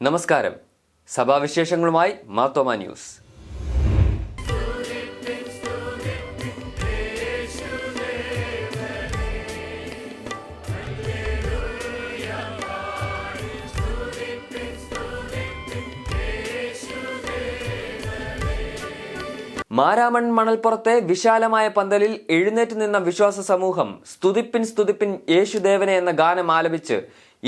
നമസ്കാരം. സഭാവിശേഷങ്ങളുമായി മാർത്തോമ ന്യൂസ്. മാരാമൺ മണൽപ്പുറത്തെ വിശാലമായ പന്തലിൽ എഴുന്നേറ്റ് നിന്ന വിശ്വാസ സമൂഹം സ്തുതിപ്പിൻ സ്തുതിപ്പിൻ യേശുദേവനെ എന്ന ഗാനം ആലപിച്ച്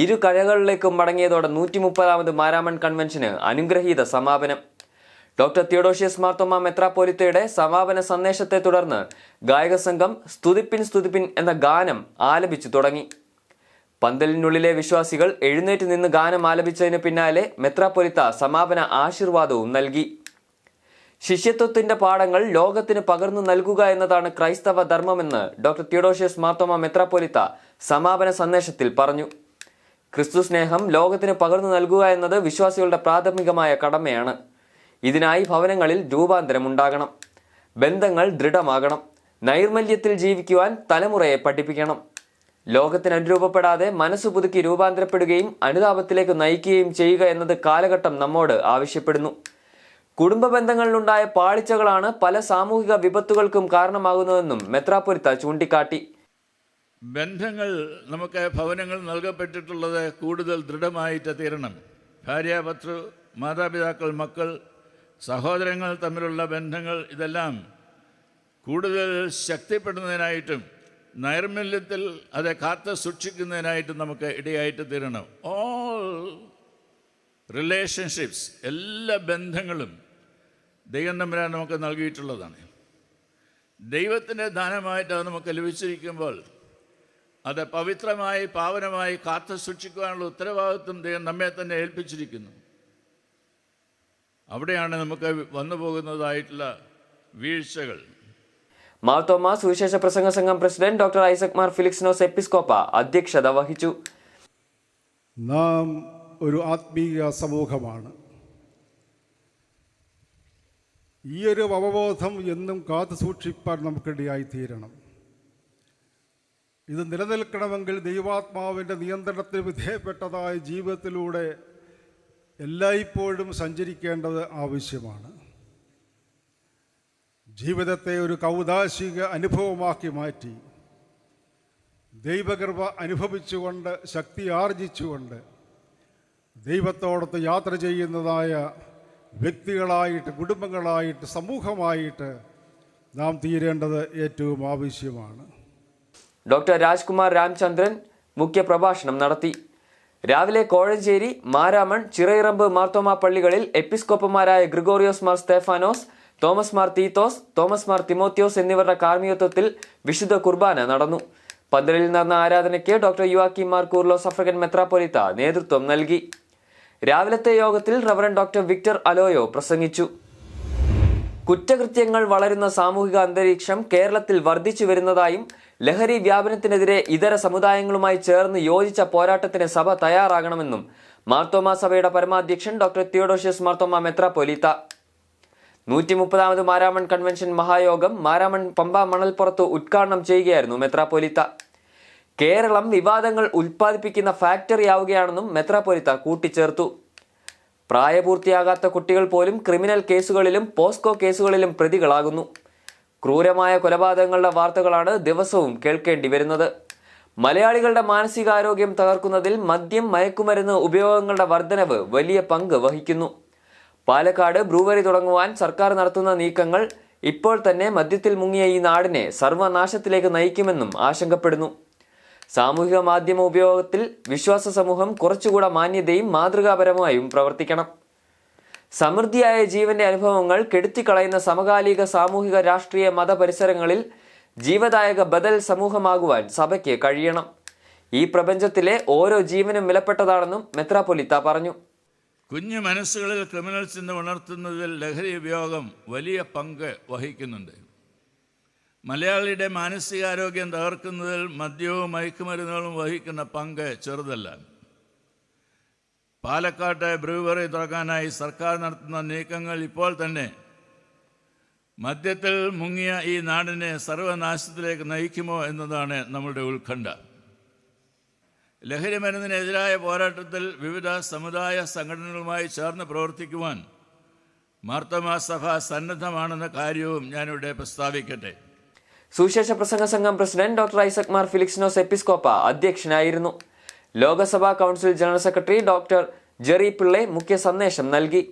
ഇരു കരകളിലേക്കും മടങ്ങിയതോടെ 130ാമത് മാരാമൺ കൺവെൻഷന് അനുഗ്രഹീത സമാപനം. ഡോക്ടർ തിയോഡോഷ്യസ് മാർത്തോമ മെത്രാപ്പോലിത്തയുടെ സമാപന സന്ദേശത്തെ തുടർന്ന് ഗായക സംഘം സ്തുതിപ്പിൻ സ്തുതിപ്പിൻ എന്ന ഗാനം ആലപിച്ചു തുടങ്ങി. പന്തലിനുള്ളിലെ വിശ്വാസികൾ എഴുന്നേറ്റ് നിന്ന് ഗാനം ആലപിച്ചതിന് പിന്നാലെ മെത്രാപ്പൊലിത്ത സമാപന ആശീർവാദവും നൽകി. ശിഷ്യത്വത്തിന്റെ പാഠങ്ങൾ ലോകത്തിന് പകർന്നു നൽകുക എന്നതാണ് ക്രൈസ്തവ ധർമ്മമെന്ന് ഡോക്ടർ തിയോഡോഷ്യസ് മാർത്തോമ മെത്രാപ്പൊലിത്ത സമാപന സന്ദേശത്തിൽ പറഞ്ഞു. ക്രിസ്തു സ്നേഹം ലോകത്തിന് പകർന്നു നൽകുക എന്നത് വിശ്വാസികളുടെ പ്രാഥമികമായ കടമയാണ്. ഇതിനായി ഭവനങ്ങളിൽ രൂപാന്തരമുണ്ടാകണം, ബന്ധങ്ങൾ ദൃഢമാകണം, നൈർമല്യത്തിൽ ജീവിക്കുവാൻ തലമുറയെ പഠിപ്പിക്കണം. ലോകത്തിന് അനുരൂപപ്പെടാതെ മനസ്സ് പുതുക്കി രൂപാന്തരപ്പെടുകയും അനുതാപത്തിലേക്ക് നയിക്കുകയും ചെയ്യുക എന്നത് കാലഘട്ടം നമ്മോട് ആവശ്യപ്പെടുന്നു. കുടുംബ ബന്ധങ്ങളിലുണ്ടായ പാളിച്ചകളാണ് പല സാമൂഹിക വിപത്തുകൾക്കും കാരണമാകുന്നതെന്നും മെത്രാപ്പൊലിത്ത ചൂണ്ടിക്കാട്ടി. ബന്ധങ്ങൾ നമുക്ക് ഭവനങ്ങൾ നൽകപ്പെട്ടിട്ടുള്ളത് കൂടുതൽ ദൃഢമായിട്ട് തീരണം. ഭാര്യ, ഭർത്തൃ, മാതാപിതാക്കൾ, മക്കൾ, സഹോദരങ്ങൾ തമ്മിലുള്ള ബന്ധങ്ങൾ ഇതെല്ലാം കൂടുതൽ ശക്തിപ്പെടുന്നതിനായിട്ടും നൈർമല്യത്തിൽ അത് കാത്തു സൂക്ഷിക്കുന്നതിനായിട്ടും നമുക്ക് ഇടയായിട്ട് തീരണം. ഓൾ റിലേഷൻഷിപ്സ്, എല്ലാ ബന്ധങ്ങളും ദൈവം തമ്പുരാൻ നമുക്ക് നൽകിയിട്ടുള്ളതാണ്. ദൈവത്തിൻ്റെ ദാനമായിട്ട് അത് നമുക്ക് ലഭിച്ചിരിക്കുമ്പോൾ അത് പവിത്രമായി പാവനമായി കാത്തു സൂക്ഷിക്കുവാനുള്ള ഉത്തരവാദിത്വം ദൈവം നമ്മെ തന്നെ ഏൽപ്പിച്ചിരിക്കുന്നു. അവിടെയാണ് നമുക്ക് വന്നു പോകുന്നതായിട്ടുള്ള വീഴ്ചകൾ. മാർത്തോമ സുവിശേഷ പ്രസംഗ സംഘം പ്രസിഡന്റ് ഡോക്ടർ ഐസക് മാർ ഫിലിക്സിനോസ് എപ്പിസ്കോപ്പ അധ്യക്ഷത വഹിച്ചു. നാം ഒരു ആത്മീയ സമൂഹമാണ്. ഈയൊരു അവബോധം എന്നും കാത്തു സൂക്ഷിപ്പാൻ നമുക്കിടയായി തീരണം. ഇത് നിലനിൽക്കണമെങ്കിൽ ദൈവാത്മാവിൻ്റെ നിയന്ത്രണത്തിന് വിധേയപ്പെട്ടതായ ജീവിതത്തിലൂടെ എല്ലായ്പ്പോഴും സഞ്ചരിക്കേണ്ടത് ആവശ്യമാണ്. ജീവിതത്തെ ഒരു കൗദാശിക അനുഭവമാക്കി മാറ്റി ദൈവകൃപ അനുഭവിച്ചുകൊണ്ട് ശക്തി ആർജിച്ചുകൊണ്ട് ദൈവത്തോടൊത്ത് യാത്ര ചെയ്യുന്നതായ വ്യക്തികളായിട്ട്, കുടുംബങ്ങളായിട്ട്, സമൂഹമായിട്ട് നാം തീരേണ്ടത് ഏറ്റവും ആവശ്യമാണ്. ഡോക്ടർ രാജ്കുമാർ രാംചന്ദ്രൻ മുഖ്യ പ്രഭാഷണം നടത്തി. രാവിലെ കോഴഞ്ചേരി, മാരാമൺ, ചിറയിറമ്പ് മാർത്തോമ പള്ളികളിൽ എപ്പിസ്കോപ്പമാരായ ഗ്രിഗോറിയോസ് മാർ സ്തേഫാനോസ്, തോമസ് മാർ തീത്തോസ്, തോമസ് മാർ തിമോത്തിയോസ് എന്നിവരുടെ കാർമ്മികത്വത്തിൽ വിശുദ്ധ കുർബാന നടന്നു. പന്തലിൽ നടന്ന ആരാധനയ്ക്ക് ഡോക്ടർ യുവാക്കിം മാർ കൂർലോസ് അഫ്രിക്കൻ മെത്രാപ്പൊലിത്ത നേതൃത്വം നൽകി. രാവിലത്തെ യോഗത്തിൽ റവറന്റ് ഡോക്ടർ വിക്ടർ അലോയോ പ്രസംഗിച്ചു. കുറ്റകൃത്യങ്ങൾ വളരുന്ന സാമൂഹിക അന്തരീക്ഷം കേരളത്തിൽ വർദ്ധിച്ചു വരുന്നതായും ലഹരി വ്യാപനത്തിനെതിരെ ഇതര സമുദായങ്ങളുമായി ചേർന്ന് യോജിച്ച പോരാട്ടത്തിന് സഭ തയ്യാറാകണമെന്നും മാർത്തോമ സഭയുടെ പരമാധ്യക്ഷൻ ഡോക്ടർ തിയോഡോഷ്യസ് മാർത്തോമ മെത്രാപ്പൊലിത്ത. 130ാമത് മാരാമൺ കൺവെൻഷൻ മഹായോഗം മാരാമൺ പമ്പ മണൽപ്പുറത്ത് ഉദ്ഘാടനം ചെയ്യുകയായിരുന്നു മെത്രാപ്പൊലിത്ത. കേരളം വിവാദങ്ങൾ ഉൽപ്പാദിപ്പിക്കുന്ന ഫാക്ടറി ആവുകയാണെന്നും മെത്രാപ്പൊലിത്ത കൂട്ടിച്ചേർത്തു. പ്രായപൂർത്തിയാകാത്ത കുട്ടികൾ പോലും ക്രിമിനൽ കേസുകളിലും പോസ്കോ കേസുകളിലും പ്രതികളാകുന്നു. ക്രൂരമായ കൊലപാതകങ്ങളുടെ വാർത്തകളാണ് ദിവസവും കേൾക്കേണ്ടി വരുന്നത്. മലയാളികളുടെ മാനസികാരോഗ്യം തകർക്കുന്നതിൽ മദ്യം, മയക്കുമരുന്ന് ഉപയോഗങ്ങളുടെ വർധനവ് വലിയ പങ്ക് വഹിക്കുന്നു. പാലക്കാട് ബ്രൂവറി തുടങ്ങുവാൻ സർക്കാർ നടത്തുന്ന നീക്കങ്ങൾ ഇപ്പോൾ തന്നെ മദ്യത്തിൽ മുങ്ങിയ ഈ നാടിനെ സർവനാശത്തിലേക്ക് നയിക്കുമെന്നും ആശങ്കപ്പെടുന്നു. സാമൂഹിക മാധ്യമ ഉപയോഗത്തിൽ വിശ്വാസ സമൂഹം കുറച്ചുകൂടെ മാന്യതയും മാതൃകാപരമായും പ്രവർത്തിക്കണം. സമൃദ്ധിയായ ജീവന്റെ അനുഭവങ്ങൾ കെടുത്തിക്കളയുന്ന സമകാലിക സാമൂഹിക രാഷ്ട്രീയ മത പരിസരങ്ങളിൽ ജീവദായക ബദൽ സമൂഹമാകുവാൻ സഭയ്ക്ക് കഴിയണം. ഈ പ്രപഞ്ചത്തിലെ ഓരോ ജീവനും വിലപ്പെട്ടതാണെന്നും മെത്രാപ്പൊലിത്ത പറഞ്ഞു. കുഞ്ഞു മനസ്സുകളിൽ ക്രിമിനൽ ചിന്ത ഉണർത്തുന്നതിൽ ലഹരി ഉപയോഗം വലിയ പങ്ക് വഹിക്കുന്നുണ്ട്. മലയാളിയുടെ മാനസികാരോഗ്യം തകർക്കുന്നതിൽ മദ്യവും മയക്കുമരുന്നുകളും വഹിക്കുന്ന പങ്ക് ചെറുതല്ല. പാലക്കാട്ടെ ബ്രൂവറി തുറക്കാനായി സർക്കാർ നടത്തുന്ന നീക്കങ്ങൾ ഇപ്പോൾ തന്നെ മദ്യത്തിൽ മുങ്ങിയ ഈ നാടിനെ സർവനാശത്തിലേക്ക് നയിക്കുമോ എന്നതാണ് നമ്മളുടെ ഉത്കണ്ഠ. ലഹരി മരുന്നിനെതിരായ പോരാട്ടത്തിൽ വിവിധ സമുദായ സംഘടനകളുമായി ചേർന്ന് പ്രവർത്തിക്കുവാൻ മാർത്തോമാ സഭ സന്നദ്ധമാണെന്ന കാര്യവും ഞാനിവിടെ പ്രസ്താവിക്കട്ടെ. സുവിശേഷ പ്രസംഗ സംഘം പ്രസിഡന്റ് ഡോക്ടർ ഐസക് മാർ ഫിലിക്സിനോസ് എപ്പിസ്കോപ്പ അധ്യക്ഷനായിരുന്നു. ലോകസഭാ council general secretary doctor Jerry Pillai മുഖ്യ സന്ദേശം നൽകി.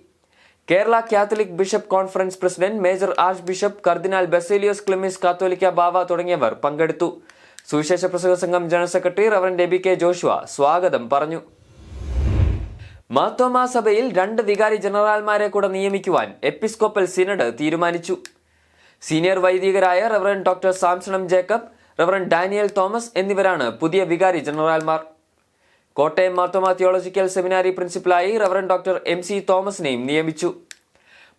Kerala Catholic bishop conference president major archbishop കർദിനാൾ ബസേലിയോസ് ക്ലിമിസ് കാത്തോലിക്ക ബാവ തുടങ്ങിയവർ പങ്കെടുത്തു. സുവിശേഷ പ്രസംഗ സംഘം general secretary reverend Eby K Joshua സ്വാഗതം പറഞ്ഞു. മാർത്തോമാ സഭയിൽ 2 വികാരി ജനറൽമാരെ കൂടെ നിയമിക്കുവാൻ എപ്പിസ്കോപ്പൽ സിനഡ് തീരുമാനിച്ചു. സീനിയർ വൈദികരായ റവറന്റ് ഡോക്ടർ സാംസണം ജേക്കബ്, റവറന്റ് ഡാനിയൽ തോമസ് എന്നിവരാണ് പുതിയ വികാരി ജനറൽമാർ. കോട്ടയം മാർത്തോമാ തിയോളജിക്കൽ സെമിനാരി പ്രിൻസിപ്പലായി റവറന്റ് ഡോക്ടർ MC തോമസിനെയും നിയമിച്ചു.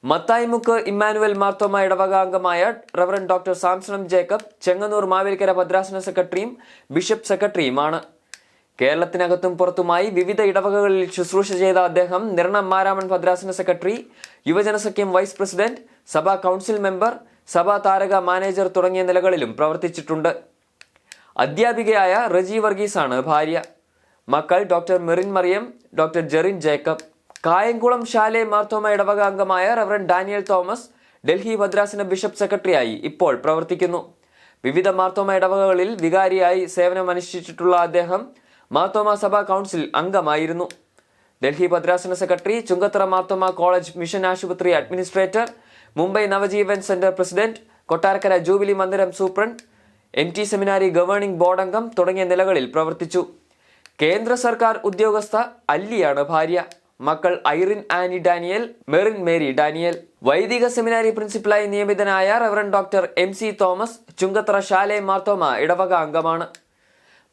മത്തായിമുക്ക് ഇമ്മാനുവൽ മാർത്തോമാ ഇടവക അംഗമായ റവറന്റ് ഡോക്ടർ സാംസണം ജേക്കബ് ചെങ്ങന്നൂർ മാവേലിക്കര ഭദ്രാസന സെക്രട്ടറിയും ബിഷപ്പ് സെക്രട്ടറിയുമാണ്. കേരളത്തിനകത്തും പുറത്തുമായി വിവിധ ഇടവകകളിൽ ശുശ്രൂഷ ചെയ്ത അദ്ദേഹം നിരണം മാരാമൺ ഭദ്രാസന സെക്രട്ടറി, യുവജനസഖ്യം വൈസ് പ്രസിഡന്റ്, സഭാ കൗൺസിൽ മെമ്പർ, സഭാ താരക മാനേജർ തുടങ്ങിയ നിലകളിലും പ്രവർത്തിച്ചിട്ടുണ്ട്. അധ്യാപികയായ റജി വർഗീസാണ് ഭാര്യ. മക്കൾ ഡോക്ടർ മെറിൻ മറിയം, ഡോക്ടർ ജെറിൻ ജേക്കബ്. കായംകുളം ശാലെ മാർത്തോമ ഇടവക അംഗമായ റവറന്റ് ഡാനിയൽ തോമസ് ഡൽഹി ഭദ്രാസന ബിഷപ്പ് സെക്രട്ടറിയായി ഇപ്പോൾ പ്രവർത്തിക്കുന്നു. വിവിധ മാർത്തോമ ഇടവകകളിൽ വികാരിയായി സേവനമനുഷ്ഠിച്ചിട്ടുള്ള അദ്ദേഹം മാർത്തോമ സഭാ കൗൺസിൽ അംഗമായിരുന്നു. ഡൽഹി ഭദ്രാസന secretary, Chungathara Marthoma college mission ആശുപത്രി administrator, Mumbai Navajeevan centre president, Kottarakkara jubilee Mandiram superintendent, MT seminary governing board അംഗം തുടങ്ങിയ നിലകളിൽ പ്രവർത്തിച്ചു. കേന്ദ്ര സർക്കാർ ഉദ്യോഗസ്ഥ അല്ലിയാണ് ഭാര്യ. മക്കൾ ഐറിൻ ആനി ഡാനിയൽ, മെറിൻ മേരി ഡാനിയൽ. വൈദിക സെമിനാരി പ്രിൻസിപ്പലായി നിയമിതനായ reverend doctor MC Thomas Chungathara Shalem Marthoma ഇടവക അംഗമാണ്.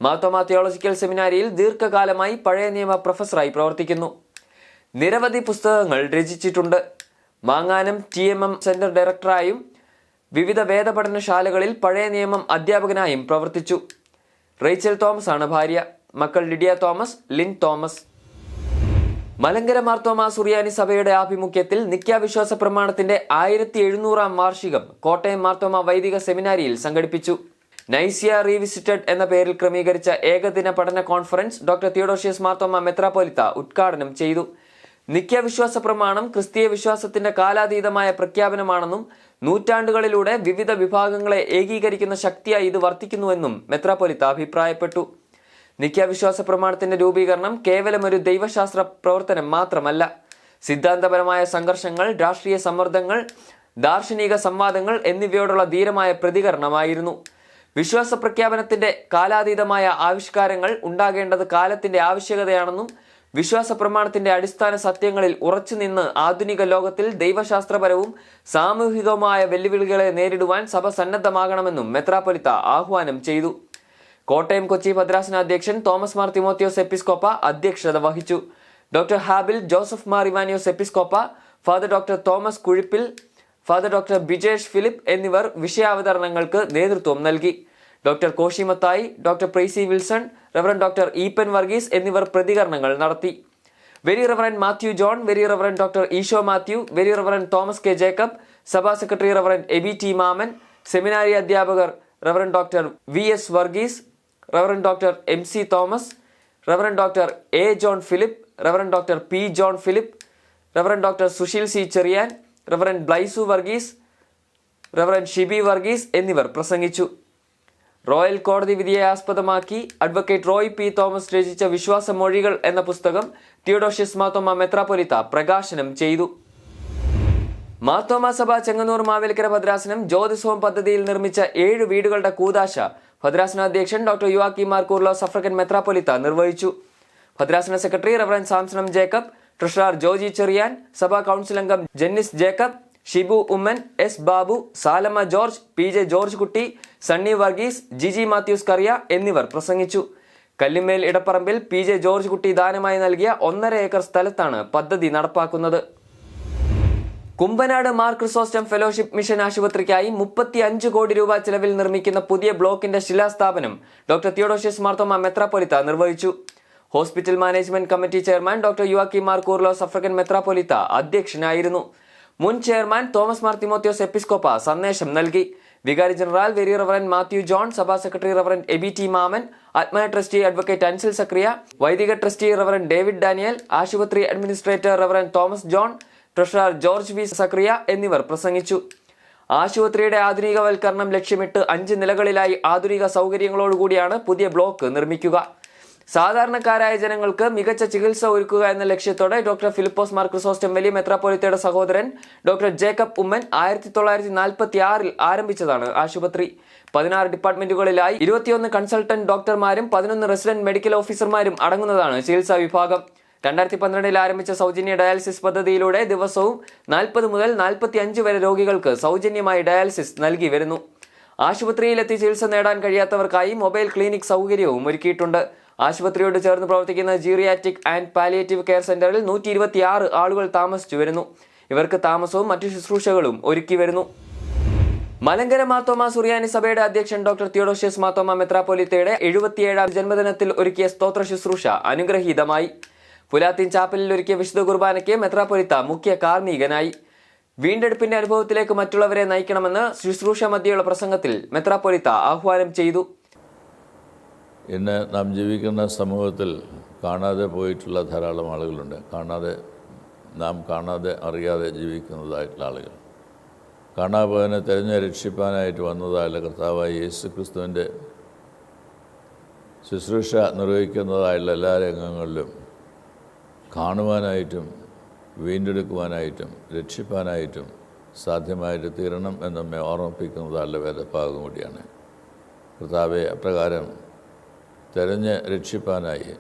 മാർത്തോമ തിയോളജിക്കൽ സെമിനാരിയിൽ ദീർഘകാലമായി പഴയ നിയമ പ്രൊഫസറായി പ്രവർത്തിക്കുന്നു. നിരവധി പുസ്തകങ്ങൾ രചിച്ചിട്ടുണ്ട്. മാങ്ങാനം TMM സെന്റർ ഡയറക്ടറായും വിവിധ വേദപഠനശാലകളിൽ പഴയ നിയമം അധ്യാപകനായും പ്രവർത്തിച്ചു. റേച്ചൽ തോമസ് ആണ് ഭാര്യ. മക്കൾ ലിഡിയ തോമസ്, ലിൻ തോമസ്. മലങ്കര മാർത്തോമാ സുറിയാനി സഭയുടെ ആഭിമുഖ്യത്തിൽ നിക്യാവിശ്വാസ പ്രമാണത്തിന്റെ 1700-ാം വാർഷികം കോട്ടയം മാർത്തോമാ വൈദിക സെമിനാരിയിൽ സംഘടിപ്പിച്ചു. നൈസിയ റീവിസിറ്റഡ് എന്ന പേരിൽ ക്രമീകരിച്ച ഏകദിന പഠന കോൺഫറൻസ് ഡോക്ടർ തിയോഡോഷ്യസ് മാർത്തോമാ മെത്രാപ്പോലിത്ത ഉദ്ഘാടനം ചെയ്തു. നിക്യാവിശ്വാസ പ്രമാണം ക്രിസ്തീയ വിശ്വാസത്തിന്റെ കാലാതീതമായ പ്രഖ്യാപനമാണെന്നും നൂറ്റാണ്ടുകളിലൂടെ വിവിധ വിഭാഗങ്ങളെ ഏകീകരിക്കുന്ന ശക്തിയായി ഇത് വർത്തിക്കുന്നുവെന്നും മെത്രാപ്പോലിത്ത അഭിപ്രായപ്പെട്ടു. നിക്യാവിശ്വാസ പ്രമാണത്തിന്റെ രൂപീകരണം കേവലം ഒരു ദൈവശാസ്ത്ര പ്രവർത്തനം മാത്രമല്ല, സിദ്ധാന്തപരമായ സംഘർഷങ്ങൾ, രാഷ്ട്രീയ സമ്മർദ്ദങ്ങൾ, ദാർശനിക സംവാദങ്ങൾ എന്നിവയോടുള്ള ധീരമായ പ്രതികരണമായിരുന്നു. വിശ്വാസ പ്രഖ്യാപനത്തിന്റെ കാലാതീതമായ ആവിഷ്കാരങ്ങൾ ഉണ്ടാകേണ്ടത് കാലത്തിന്റെ ആവശ്യകതയാണെന്നും വിശ്വാസ പ്രമാണത്തിന്റെ അടിസ്ഥാന സത്യങ്ങളിൽ ഉറച്ചുനിന്ന് ആധുനിക ലോകത്തിൽ ദൈവശാസ്ത്രപരവും സാമൂഹികവുമായ വെല്ലുവിളികളെ നേരിടുവാൻ സഭ സന്നദ്ധമാകണമെന്നും മെത്രാപ്പൊലിത്ത ആഹ്വാനം ചെയ്തു. കോട്ടയം കൊച്ചി ഭദ്രാസന അധ്യക്ഷൻ തോമസ് മാർ തിമോത്തിയോസ് എപ്പിസ്കോപ്പ അധ്യക്ഷത വഹിച്ചു. ഡോക്ടർ ഹാബിൽ ജോസഫ് മാർ ഇവാനിയോസ് എപ്പിസ്കോപ്പ, father doctor Thomas Kuzhippil, father doctor Bijesh Philip എന്നിവർ വിഷയാവതരണങ്ങൾക്ക് നേതൃത്വം നൽകി. Doctor Koshy Mathai, doctor Pricy Wilson, reverend doctor Eapen Varghese എന്നിവർ പ്രതികരണങ്ങൾ നടത്തി. Very reverend Mathew John, very reverend doctor Easo Mathew, very reverend Thomas K Jacob, സഭാ secretary reverend Eby T Mammen, seminary അധ്യാപകർ reverend doctor VS Varghese, reverend doctor MC Thomas, reverend doctor A John Philip, reverend doctor P John Philip, reverend doctor Susheel C Cherian, reverend Blaisu Varghese, reverend Shibi Varghese എന്നിവർ പ്രസംഗിച്ചു. Royal കോടതി വിധിയെ ആസ്പദമാക്കി അഡ്വക്കേറ്റ് റോയ് P തോമസ് രചിച്ച വിശ്വാസ മൊഴികൾ എന്ന പുസ്തകം തിയോഡോഷ്യസ് മാർത്തോമാ മെത്രാപ്പൊലിത്ത പ്രകാശനം ചെയ്തു. മാർത്തോമാ സഭ ചെങ്ങന്നൂർ മാവേലിക്കര ഭദ്രാസനം ജ്യോതിസോം പദ്ധതിയിൽ നിർമ്മിച്ച 7 വീടുകളുടെ കൂദാശ ഭദ്രാസന അധ്യക്ഷൻ ഡോക്ടർ യുവാക്കിം മാർ കൂർലോസ് അഫ്രിക്കൻ മെത്രാപ്പൊലിത്ത നിർവഹിച്ചു. ഭദ്രാസന സെക്രട്ടറി റവറന്റ് സാംസണം ജേക്കബ്, ട്രഷറർ ജോജി ചെറിയാൻ, സഭാ കൗൺസിൽ അംഗം ജെന്നിസ് ജേക്കബ്, ഷിബു ഉമ്മൻ, S ബാബു, സാലമ്മ ജോർജ്, PJ ജോർജ് കുട്ടി, സണ്ണി വർഗീസ്, ജിജി മാത്യൂസ് കറിയ എന്നിവർ പ്രസംഗിച്ചു. കല്ലിമേൽ ഇടപ്പറമ്പിൽ PJ ജോർജ് കുട്ടി ദാനമായി നൽകിയ 1.5 ഏക്കർ സ്ഥലത്താണ് പദ്ധതി നടപ്പാക്കുന്നത്. കുമ്പനാട് മാർ ക്രിസോസ്റ്റം ഫെലോഷിപ്പ് മിഷൻ ആശുപത്രിക്കായി 35 കോടി രൂപ ചെലവിൽ നിർമ്മിക്കുന്ന പുതിയ ബ്ലോക്കിന്റെ ശിലാസ്ഥാപനം ഡോക്ടർ തിയോഡോഷ്യസ് മാർത്തോമാ മെത്രാപ്പൊലിത്ത നിർവഹിച്ചു. Hospital management committee chairman doctor Yuvakim Mar Coorilos അഫ്രിക്കൻ മെത്രാപ്പൊലിത്ത അധ്യക്ഷനായിരുന്നു. മുൻ ചെയർമാൻ തോമസ് മാർ തിമോത്തിയോസ് എപ്പിസ്കോപ്പ സന്ദേശം നൽകി. വികാരി general very reverend Mathew John, സഭാ secretary reverend Eby T Mammen, ആത്മായ ട്രസ്റ്റി അഡ്വക്കേറ്റ് അൻസിൽ സക്രിയ, വൈദിക ട്രസ്റ്റി റവറന്റ് ഡേവിഡ് ഡാനിയൽ, ആശുപത്രി administrator reverend Thomas John, treasurer George V Zacharia എന്നിവർ പ്രസംഗിച്ചു. ആശുപത്രിയുടെ ആധുനികവൽക്കരണം ലക്ഷ്യമിട്ട് 5 നിലകളിലായി ആധുനിക സൗകര്യങ്ങളോടുകൂടിയാണ് പുതിയ ബ്ലോക്ക് നിർമ്മിക്കുക. സാധാരണക്കാരായ ജനങ്ങൾക്ക് മികച്ച ചികിത്സ ഒരുക്കുക എന്ന ലക്ഷ്യത്തോടെ ഡോക്ടർ ഫിലിപ്പോസ് മാർ ക്രിസോസ്റ്റം വലിയ മെത്രാപ്പോലിത്തയുടെ സഹോദരൻ ഡോക്ടർ ജേക്കബ് ഉമ്മൻ 1946 ആരംഭിച്ചതാണ് ആശുപത്രി. 16 ഡിപ്പാർട്ട്മെന്റുകളിലായി 21 കൺസൾട്ടന്റ് ഡോക്ടർമാരും 11 റെസിഡന്റ് മെഡിക്കൽ ഓഫീസർമാരും അടങ്ങുന്നതാണ് ചികിത്സാ വിഭാഗം. 2012 ആരംഭിച്ച സൗജന്യ ഡയാലിസിസ് പദ്ധതിയിലൂടെ ദിവസവും 40 മുതൽ 45 വരെ രോഗികൾക്ക് സൗജന്യമായി ഡയാലിസിസ് നൽകി വരുന്നു. ആശുപത്രിയിലെത്തി ചികിത്സ നേടാൻ കഴിയാത്തവർക്കായി മൊബൈൽ ക്ലിനിക് സൗകര്യവും ഒരുക്കിയിട്ടുണ്ട്. ആശുപത്രിയോട് ചേർന്ന് പ്രവർത്തിക്കുന്ന ജീറിയാറ്റിക് ആൻഡ് പാലിയേറ്റീവ് കെയർ സെന്ററിൽ 126 ആളുകൾ താമസിച്ചു വരുന്നു. ഇവർക്ക് താമസവും മറ്റു ശുശ്രൂഷകളും ഒരുക്കി വരുന്നു. മലങ്കര മാർത്തോമാ സുറിയാനി സഭയുടെ അധ്യക്ഷൻ ഡോക്ടർ തിയോഡോഷ്യസ് മാർത്തോമാ മെത്രാപ്പോലിത്തയുടെ 77ാം ജന്മദിനത്തിൽ ഒരുക്കിയ സ്തോത്ര ശുശ്രൂഷ അനുഗ്രഹീതമായി. പുലാത്തിൻ ചാപ്പലിൽ ഒരുക്കിയ വിശുദ്ധ കുർബാനയ്ക്ക് മെത്രാപ്പൊലിത്ത മുഖ്യ കാർമ്മികനായി. വീണ്ടെടുപ്പിന്റെ അനുഭവത്തിലേക്ക് മറ്റുള്ളവരെ നയിക്കണമെന്ന് ശുശ്രൂഷ മധ്യയുള്ള പ്രസംഗത്തിൽ മെത്രാപ്പൊലിത്ത ആഹ്വാനം ചെയ്തു. ഇന്ന് നാം ജീവിക്കുന്ന സമൂഹത്തിൽ കാണാതെ പോയിട്ടുള്ള ധാരാളം ആളുകളുണ്ട്. നാം കാണാതെ അറിയാതെ ജീവിക്കുന്നതായിട്ടുള്ള ആളുകൾ. കാണാപോയതിനെ തിരഞ്ഞ് രക്ഷിപ്പാനായിട്ട് വന്നതായുള്ള കർത്താവായ യേശു ക്രിസ്തുവിൻ്റെ ശുശ്രൂഷ നിർവഹിക്കുന്നതായുള്ള എല്ലാ രംഗങ്ങളിലും കാണുവാനായിട്ടും വീണ്ടെടുക്കുവാനായിട്ടും രക്ഷിപ്പാനായിട്ടും സാധ്യമായിട്ട് തീരണം എന്ന് നമ്മെ ഓർമ്മിപ്പിക്കുന്നതായുള്ള വേദഭാഗം കൂടിയാണ്. കർത്താവെ അപ്രകാരം തിരഞ്ഞ് രക്ഷിപ്പാനായി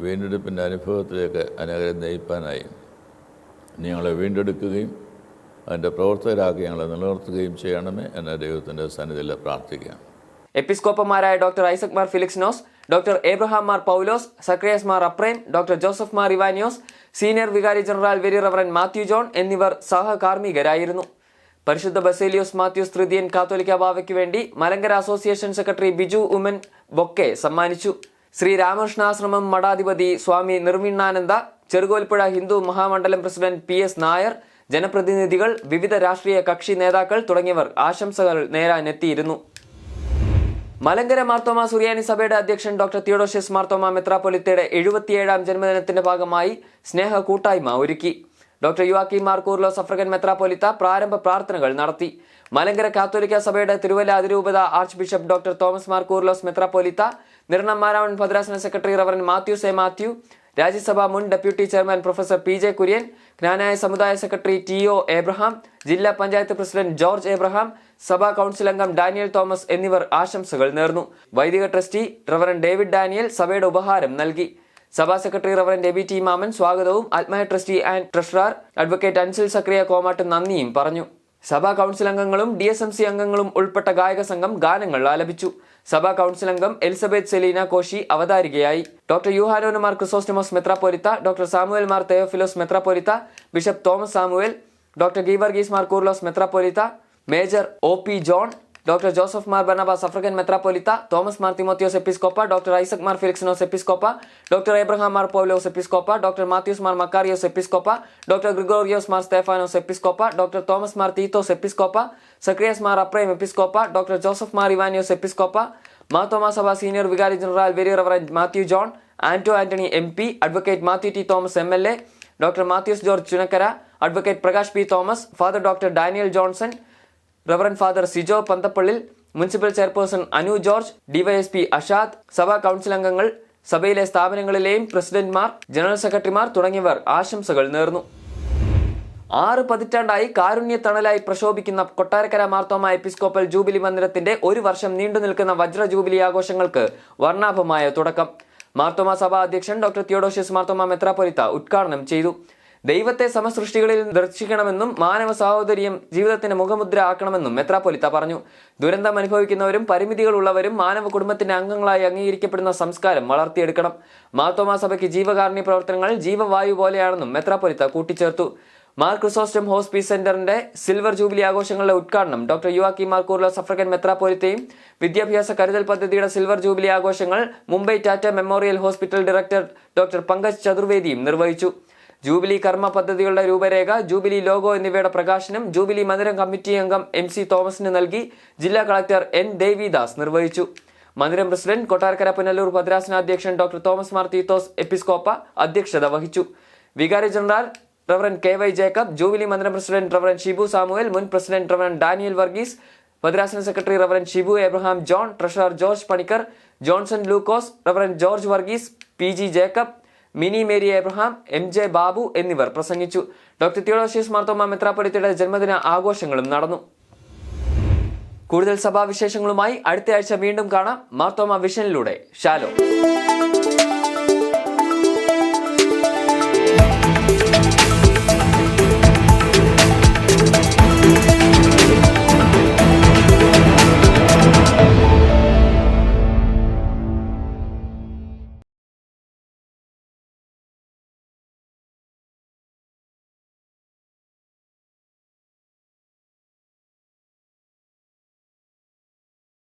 വീണ്ടെടുപ്പിൻ്റെ അനുഭവത്തിലേക്ക് അനേകരെ നയിപ്പാനായി ഞങ്ങളെ വീണ്ടെടുക്കുകയും അതിൻ്റെ പ്രവർത്തകരാക്കി ഞങ്ങളെ നിലനിർത്തുകയും ചെയ്യണമേ എന്ന ദൈവത്തിൻ്റെ സന്നിധിയിൽ പ്രാർത്ഥിക്കാം. എപ്പിസ്കോപ്പന്മാരായ doctor Isaac Mar Philoxenos, doctor Abraham Mar Paulose, Zacharias Mar Aprem, doctor Joseph Mar Ivanios, senior വികാരി general very reverend Mathew John എന്നിവർ സഹകാർമ്മികരായിരുന്നു. പരിശുദ്ധ ബസേലിയോസ് മാത്യൂസ് തൃതീയൻ കാത്തോലിക്ക ബാവയ്ക്ക് വേണ്ടി Malankara association secretary Biju Oommen bouquet സമ്മാനിച്ചു. ശ്രീ രാമകൃഷ്ണാശ്രമം മഠാധിപതി സ്വാമി നിർവിണ്ണാനന്ദ, ചെറുകോൽപ്പുഴ ഹിന്ദു മഹാമണ്ഡലം പ്രസിഡന്റ് PS നായർ, ജനപ്രതിനിധികൾ, വിവിധ രാഷ്ട്രീയ കക്ഷി നേതാക്കൾ തുടങ്ങിയവർ ആശംസകൾ നേരാനെത്തിയിരുന്നു. മലങ്കര മാർത്തോമാ സുറിയാനി സഭയുടെ അധ്യക്ഷൻ ഡോക്ടർ തിയോഡോഷ്യസ് മാർത്തോമാ മെത്രാപ്പൊലിത്തയുടെ 77ാം ജന്മദിനത്തിന്റെ ഭാഗമായി സ്നേഹ കൂട്ടായ്മ ഒരുക്കി. ഡോക്ടർ യുവാക്കി മാർ കൂർലോസ് അഫ്രിക്കൻ മെത്രാപ്പൊലിത്ത പ്രാരംഭ പ്രാർത്ഥനകൾ നടത്തി. മലങ്കര കാത്തോലിക്ക സഭയുടെ തിരുവല്ല അതിരൂപത arch bishop doctor Thomas Mar Coorilos മെത്രാപ്പൊലിത്ത, നിരണം മാരാവൺ ഭദ്രാസന സെക്രട്ടറി റവറന്റ് മാത്യു മാത്യു, രാജ്യസഭാ മുൻ deputy chairman professor PJ Kurian, Knanaya സമുദായ സെക്രട്ടറി TO ഏബ്രഹാം, ജില്ലാ പഞ്ചായത്ത് പ്രസിഡന്റ് ജോർജ് ഏബ്രഹാം, സഭാ കൗൺസിൽ അംഗം ഡാനിയൽ തോമസ് എന്നിവർ ആശംസകൾ നേർന്നു. വൈദിക ട്രസ്റ്റി റവറന്റ് ഡേവിഡ് ഡാനിയൽ സഭയുടെ ഉപഹാരം നൽകി. സഭാ secretary reverend Eby T Mammen സ്വാഗതവും ആത്മായ trustee and treasurer advocate Ansil Zachariah Komattu നന്ദിയും പറഞ്ഞു. സഭാ കൗൺസിൽ അംഗങ്ങളും DSMC അംഗങ്ങളും ഉൾപ്പെട്ട ഗായക സംഘം ഗാനങ്ങൾ ആലപിച്ചു. സഭാ കൗൺസിൽ അംഗം എലിസബeth സെലീന കോശി അവതാരികയായി. ഡോക്ടർ യുഹാനോൻ മാർ ക്രിസോസ്റ്റമോസ് മെത്രാപ്പൊലിത്ത, ഡോക്ടർ സാമുവേൽ മാർ തെയോഫിലോസ് മെത്രാപ്പൊലിത്ത, ബിഷപ്പ് തോമസ് സാമുവേൽ, ഡോക്ടർ ഗീവർഗീസ് മാർ കൂർലോസ് മെത്രാപ്പൊലിത്ത, major OP John, doctor Joseph Mar Barnabas അഫ്രിക്കൻ മെത്രാപ്പൊലിത്ത, തോമസ് മാർ തിമോത്തിയോസ് എപ്പിസ്കോപ്പ, ഡോക്ടർ ഐസക് മാർ ഫിലിക്സിനോസ് എപ്പിസ്കോപ്പ, ഡോക്ടർ ഏബ്രഹാം മാർ പൗലോസ് എപ്പിസ്കോപ്പ, ഡോക്ടർ മാത്യൂസ് മാർ മക്കാരിയോസ് എപ്പിസ്കോപ്പ, ഡോക്ടർ ഗ്രിഗോറിയോസ് മാർ സ്തേഫാനോസ് എപ്പിസ്കോപ്പ, ഡോക്ടർ തോമസ് മാർ തീത്തോസ് എപ്പിസ്കോപ്പ, സക്രിയസ് മാർ അപ്രേം എപ്പിസ്കോപ്പ, ഡോക്ടർ ജോസഫ് മാർ ഇവാനിയോസ് എപ്പിസ്കോപ്പ, മാർത്തോമാ സഭ സീനിയർ വികാരി general very reverend Mathew John, Antony MP, advocate Mathew T Thomas MLA, doctor Mathews George Chunakkara, advocate Prakash P Thomas, father doctor Daniel Johnson, reverend father Sijo Panthappallil, municipal chairperson Anu George, DYSP Ashad, സഭാ council അംഗങ്ങൾ, സഭയിലെ സ്ഥാപനങ്ങളിലെയും പ്രസിഡന്റ്മാർ, ജനറൽ സെക്രട്ടറിമാർ തുടങ്ങിയവർ ആശംസകൾ നേർന്നു. 6 പതിറ്റാണ്ടായി കാരുണ്യ തണലായി പ്രശോഭിക്കുന്ന കൊട്ടാരക്കര മാർത്തോമാ എപ്പിസ്കോപ്പൽ ജൂബിലി മന്ദിരത്തിന്റെ 1 വർഷം നീണ്ടു നിൽക്കുന്ന വജ്ര ജൂബിലി ആഘോഷങ്ങൾക്ക് വർണ്ണാഭമായ തുടക്കം മാർത്തോമാ സഭാ അധ്യക്ഷൻ ഡോക്ടർ തിയോഡോഷ്യസ് മാർത്തോമാ മെത്രാപ്പൊലിത്ത ഉദ്ഘാടനം ചെയ്തു. ദൈവത്തെ സമസൃഷ്ടികളിൽ ദർശിക്കണമെന്നും മാനവ സാഹോദര്യം ജീവിതത്തിന്റെ മുഖമുദ്ര ആക്കണമെന്നും മെത്രാപ്പൊലിത്ത പറഞ്ഞു. ദുരന്തം അനുഭവിക്കുന്നവരും പരിമിതികളുള്ളവരും മാനവ കുടുംബത്തിന്റെ അംഗങ്ങളായി അംഗീകരിക്കപ്പെടുന്ന സംസ്കാരം വളർത്തിയെടുക്കണം. മാർത്തോമാ സഭയ്ക്ക് ജീവകാരുണ്യ പ്രവർത്തനങ്ങൾ ജീവവായു പോലെയാണെന്നും മെത്രാപ്പൊലിത്ത കൂട്ടിച്ചേർത്തു. മാർ ക്രിസോസ്റ്റം ഹോസ്പീസ് സെന്ററിന്റെ സിൽവർ ജൂബിലി ആഘോഷങ്ങളുടെ ഉദ്ഘാടനം ഡോക്ടർ യുവാക്കി മാർ കൂർലോസ് അഫ്രിക്കൻ മെത്രാപ്പൊലിത്തയും വിദ്യാഭ്യാസ കരുതൽ പദ്ധതിയുടെ സിൽവർ ജൂബിലി ആഘോഷങ്ങൾ Mumbai Tata memorial hospital director doctor Pankaj ചതുർവേദിയും നിർവഹിച്ചു. ജൂബിലി കർമ്മ പദ്ധതികളുടെ രൂപരേഖ, ജൂബിലി ലോഗോ എന്നിവയുടെ പ്രകാശനം ജൂബിലി മന്ദിരം കമ്മിറ്റി അംഗം MC തോമസിന് നൽകി ജില്ലാ കളക്ടർ N ദേവിദാസ് നിർവഹിച്ചു. മന്ദിരം പ്രസിഡന്റ് കൊട്ടാരക്കര പുനലൂർ ഭദ്രാസന അധ്യക്ഷൻ ഡോക്ടർ തോമസ് മാർ തീത്തോസ് എപ്പിസ്കോപ്പ അധ്യക്ഷത വഹിച്ചു. വികാരി general reverend KY Jacob, jubilee മന്ദിരം പ്രസിഡന്റ് റവറൻ ഷിബു സാമുവൽ, മുൻ പ്രസിഡന്റ് റവറൻ ഡാനിയൽ വർഗീസ്, ഭദ്രാസന secretary reverend Shibu Abraham John, treasurer George Panicker, Johnson Lukose, reverend George Varghese, PG Jacob, Mini Mary Abraham, MJ Babu എന്നിവർ പ്രസംഗിച്ചു. ഡോക്ടർ തിയോഡോഷ്യസ് മാർത്തോമ മെത്രാപ്പൊലീത്തയുടെ ജന്മദിന ആഘോഷങ്ങളും നടന്നു. കൂടുതൽ സഭാവിശേഷങ്ങളുമായി അടുത്തയാഴ്ച വീണ്ടും കാണാം. മാർത്തോമ വിഷനിലൂടെ. ഷാലോ.